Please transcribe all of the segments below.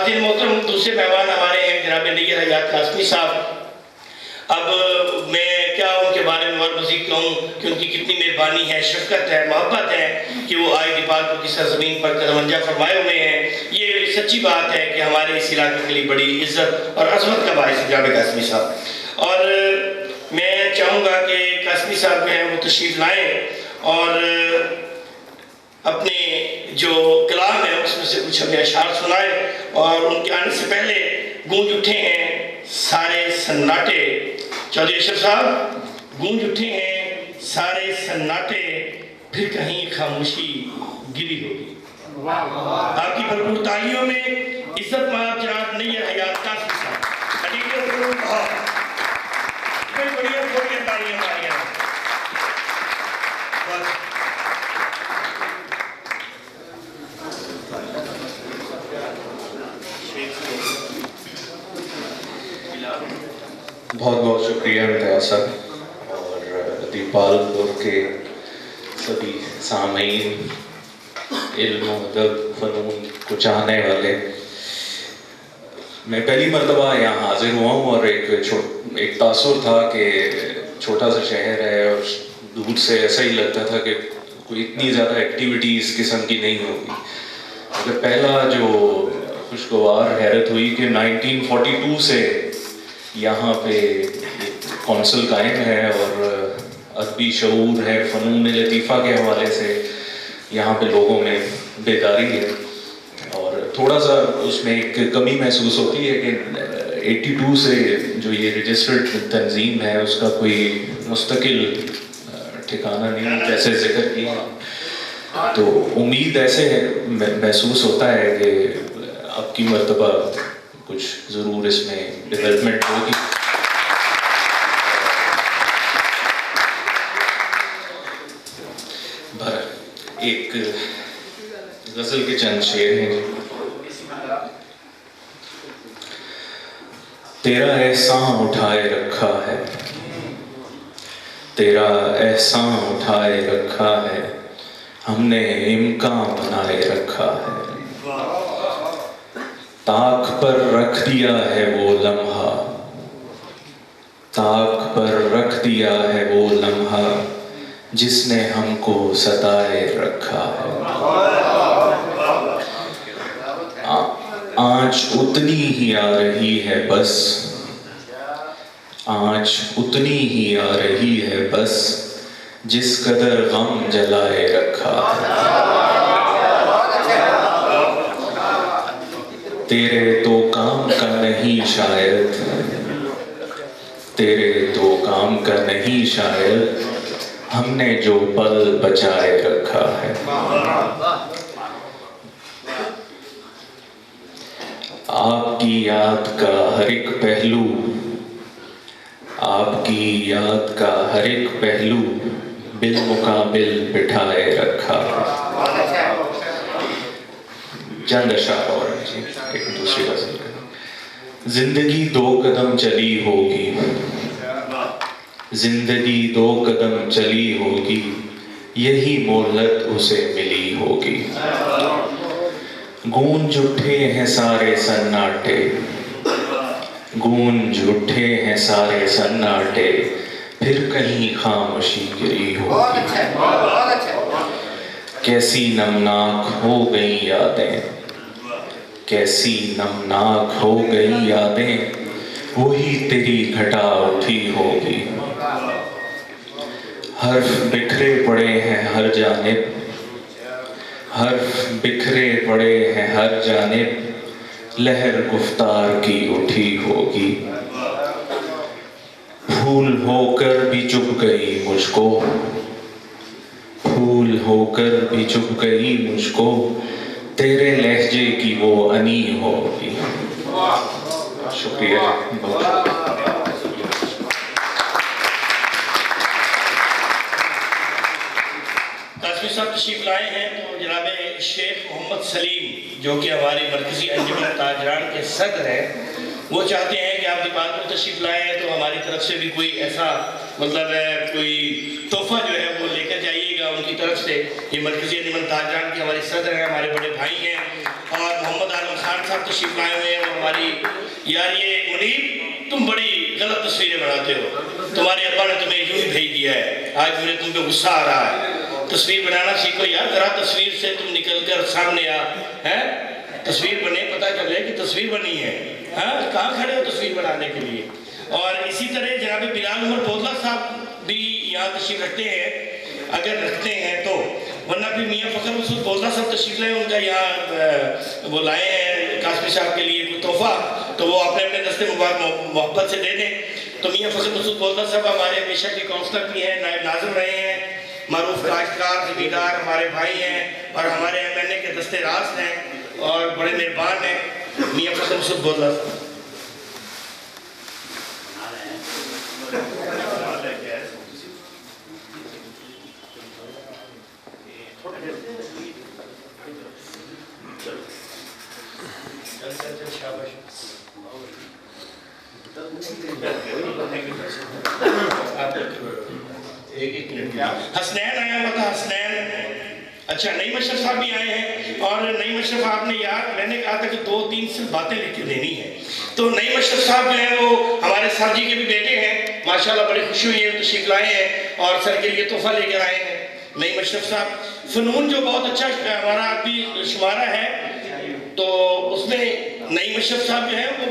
खातिन मोहतरम, दूसरे मेहमान हमारे हैं जनाब नैयर हयात कासमी साहब। अब मैं क्या उनके बारे में और मज़ीद कहूँ कि उनकी कितनी मेहरबानी है, शफ़क़त है, मोहब्बत है कि वो आए दीपालपुर की सरज़मीन पर कदमंजा फरमाए हुए हैं। ये सच्ची बात है कि हमारे इस इलाके के लिए बड़ी इज़्ज़त और अज़मत का बाइस है जनाब कासमी साहब। और मैं चाहूँगा कि कासमी साहब में वो तशरीफ़ लाएँ और अपने जो कलाम है उसमें से कुछ हमें अशार सुनाए। और उनके आने से पहले गूंज उठे हैं सारे सन्नाटे। चौधरी अशरफ साहब, गूंज उठे हैं सारे सन्नाटे, फिर कहीं खामोशी गिरी होगी। आपकी भरपूर तालियों में इज्जत माब जनाब नैयर हयात कासमी साहब। बढ़िया बढ़िया तालियां तालियां। बहुत बहुत शुक्रिया इम्तियाज़ साहब और दीपालपुर के सभी सामीन, इल्म अदब फ़नून को चाहने वाले। मैं पहली मरतबा यहाँ हाजिर हुआ हूँ और एक तासुर था कि छोटा सा शहर है और दूर से ऐसा ही लगता था कि कोई इतनी ज़्यादा एक्टिविटी इस किस्म की नहीं होगी। मगर पहला जो खुशगवार हैरत हुई कि 1942 से यहाँ पे कौंसल कायम है और अदबी शऊर है, फ़नून लतीफ़ा के हवाले से यहाँ पे लोगों में बेदारी है। और थोड़ा सा उसमें एक कमी महसूस होती है कि 82 से जो ये रजिस्टर्ड तंजीम है उसका कोई मुस्तकिल ठिकाना नहीं, जैसे जिक्र किया। तो उम्मीद ऐसे महसूस होता है कि अब की मरतबा कुछ ज़रूर इसमें डेवलपमेंट होगी। एक गज़ल के चंद शेर हैं। तेरा एहसान उठाए रखा है, तेरा एहसान उठाए रखा है, हमने इम्कान बनाए रखा है। ताक पर रख दिया है वो लम्हा, ताक पर रख दिया है वो लम्हा, जिसने हमको सताए रखा है। आँच उतनी ही आ रही है बस, आँच उतनी ही आ रही है बस, जिस कदर गम जलाए रखा है। तेरे तो काम का नहीं शायद, तेरे तो काम का नहीं शायद, हमने जो पल बचाए रखा है। आपकी याद का हर एक पहलू, आपकी याद का हर एक पहलू, बिलमुकाबिल बिठाए रखा है। चंद अशार और एक दूसरी गज़ल है। जिंदगी दो कदम चली होगी, जिंदगी दो कदम चली होगी, यही मोहलत उसे मिली होगी। गूंज उठे हैं सारे सन्नाटे, गूंज उठे हैं सारे सन्नाटे, फिर कहीं खामोशी गिरी होगी। कैसी नमनाक हो गई यादें, कैसी नमनाक हो गई यादें, वही तेरी घटा उठी होगी। हर्फ बिखरे पड़े हैं हर जानिब, हर्फ बिखरे पड़े हैं हर जानिब, लहर गुफ्तार की उठी होगी। फूल होकर भी चुप गई मुझको, फूल होकर भी चुप गई मुझको, तेरे लहजे की वो अनी होगी। शुक्रिया। कासमी साहब तशरीफ लाए हैं तो जनाब शेख मोहम्मद सलीम जो कि हमारी मरकज़ी अंजुमन ताजरान के सदर हैं, वो चाहते हैं कि आप दीपालपुर तशरीफ लाएँ तो हमारी तरफ से भी कोई ऐसा मतलब कोई तोहफा जो है वो लेकर जाइएगा उनकी तरफ से। ये मरकज़ी अंजुमन ताजरान के हमारे सदर हैं, हमारे बड़े भाई हैं। और मोहम्मद आलम खान इमरान साहब तशरीफ लाए हुए हैं। हमारी यार ये मुनीब, तुम बड़ी गलत तस्वीरें बनाते हो, तुम्हारे अब्बा ने तुम्हें यूं ही भेज दिया है, आज मुझे तुम पे गुस्सा आ रहा है। तस्वीर बनाना सीखो यार, जरा तस्वीर से तुम निकल कर सामने आ, है तस्वीर बने, पता चले कि तस्वीर बनी है। हाँ, कहाँ खड़े हो तस्वीर बनाने के लिए। और इसी तरह जनाब बिलाल उमर बोदला साहब भी यहाँ तशरीफ रखते हैं, अगर रखते हैं तो, वरना फिर मियाँ फ़खर मसूद बोदला साहब तशरीफ लाए, उनका यहाँ वो लाए हैं कासमी साहब के लिए कोई तोहफा, तो वो अपने अपने दस्ते मोहब्बत से दे दें। तो मियाँ फ़खर मसूद बोदला साहब हमारे हमेशा के काउंसलर भी हैं, नायब नाज़िम रहे हैं, मारूफ काश्तकार ज़मींदार हमारे भाई हैं और हमारे MNA के दस्ते रास्त हैं और बड़े मेहरबान हैं मियाँ फ़खर मसूद बोदला साहब। हसनैन आया हुआ था, हसनैन। अच्छा, नईम अशरफ साहब भी आए हैं और नईम अशरफ आपने यार मैंने कहा था कि 2-3 सिर्फ बातें लिख के देनी है, तो नईम अशरफ साहब जो है वो हमारे सर जी के भी बेटे हैं, माशाल्लाह बड़ी खुशी हुई है, तशरीफ लाए हैं और सर के लिए तोहफा लेकर आए हैं। नईम अशरफ साहब फ़नून जो बहुत अच्छा हमारा अभी शुमारा है, तो उसमें नईम अशरफ साहब जो है वो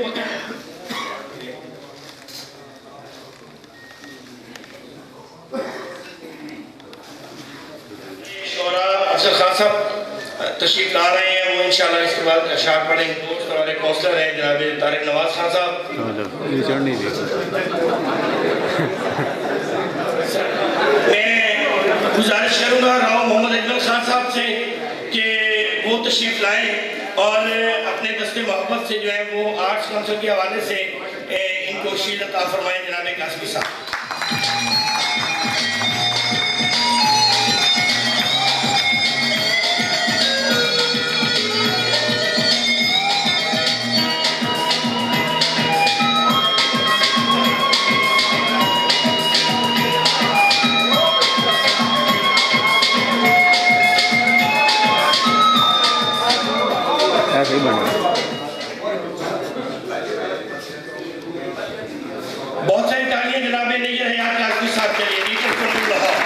अफसर खान साहब तशरीफ ला रहे हैं, वो इंशाल्लाह इसके बाद अशार पढ़ेंगे। दोस्त हमारे काउंसलर हैं जनाब तारिक नवाज खान साहब। मैं गुजारिश करूँगा राव मोहम्मद अजमल खान साहब से कि वो तशरीफ लाएँ और अपने दस्ते मोहब्बत से जो है वो आर्ट्स काउंसिल के हवाले से इनको शील्ड अता फरमाएँ जनाब कासमी साहब। ऐसे ही बन रहा है। बहुत सारी तालियां जनाब नैयर हयात कासमी साहब के लिए।